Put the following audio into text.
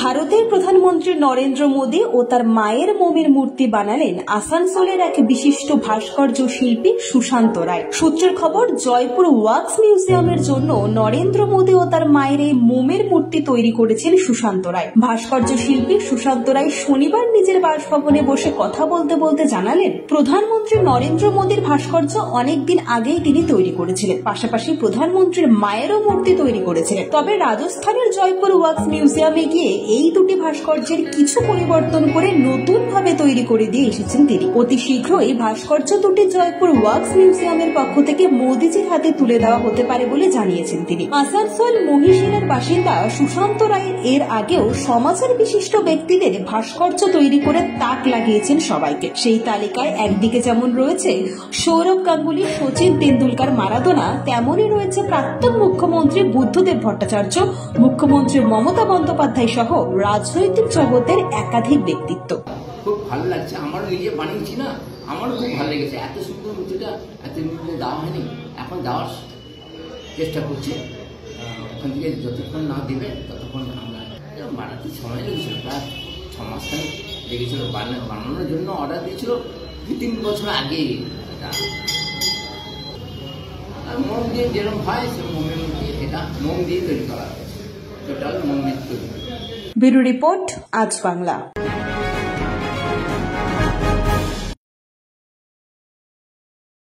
ভারতের প্রধানমন্ত্রী নরেন্দ্র মোদী ও তার মায়ের মোমের মূর্তি বানালেন আসানসোলের এক বিশিষ্ট ভাস্কর্য শিল্পী সুশান্ত রায়। সূত্রের খবর, জয়পুর ওয়াক্স মিউজিয়ামের জন্য নরেন্দ্র মোদী ও তার মায়ের এই মোমের মূর্তি তৈরি করেছেন সুশান্ত রায়। ভাস্কর্য শিল্পী সুশান্ত রায় শনিবার নিজের বাসভবনে বসে কথা বলতে বলতে জানালেন, প্রধানমন্ত্রী নরেন্দ্র মোদীর ভাস্কর্য অনেকদিন আগেই তিনি তৈরি করেছিলেন, পাশাপাশি প্রধানমন্ত্রীর মায়েরও মূর্তি তৈরি করেছিলেন। তবে রাজস্থানের জয়পুর ওয়াক্স মিউজিয়ামে গিয়ে এই দুটি ভাস্কর্যের কিছু পরিবর্তন করে নতুন ভাবে তৈরি করে দিয়ে এসেছেন তিনি। অতি শীঘ্রই ভাস্কর্য দুটি জয়পুর ওয়াক্স মিউজিয়ামের পক্ষ থেকে মোদীজির হাতে তুলে দেওয়া হতে পারে বলে জানিয়েছেন তিনি। আসানসোল মহিশিলার বাসিন্দা সুশান্ত রায় এর আগেও সমাজের বিশিষ্ট ব্যক্তিদের ভাস্কর্য তৈরি করে তাক লাগিয়েছেন সবাইকে। সেই তালিকায় একদিকে যেমন রয়েছে সৌরভ গাঙ্গুলি, সচিন তেন্ডুলকার, মারাদোনা, তেমনই রয়েছে প্রাক্তন মুখ্যমন্ত্রী বুদ্ধদেব ভট্টাচার্য, মুখ্যমন্ত্রী মমতা বন্দ্যোপাধ্যায় সহ রাজনৈতিক জগতের একাধিক ব্যক্তিত্ব। খুব ভালো লাগছে, আমার নিজে বানিয়েছি না, আমার খুব ভালো লেগেছে। এত সুন্দর মূর্তিটা এতদিন দেওয়া হয়নি, এখন দেওয়ার চেষ্টা করছে। ওখান থেকে যতক্ষণ না দেবে ততক্ষণ আমরা বানাতে সময় লেগেছিল, প্রায় 6 মাস লেগেছিল বানানোর জন্য। অর্ডার দিয়েছিল 2-3 বছর আগে। আর মোম দিয়ে যেরকম হয় সেরকম মোমের মধ্যে এটা মোম দিয়ে তৈরি করা হয়েছে, টোটাল মোম দিয়ে তৈরি। ব্যুরো রিপোর্ট, আজ বাংলা।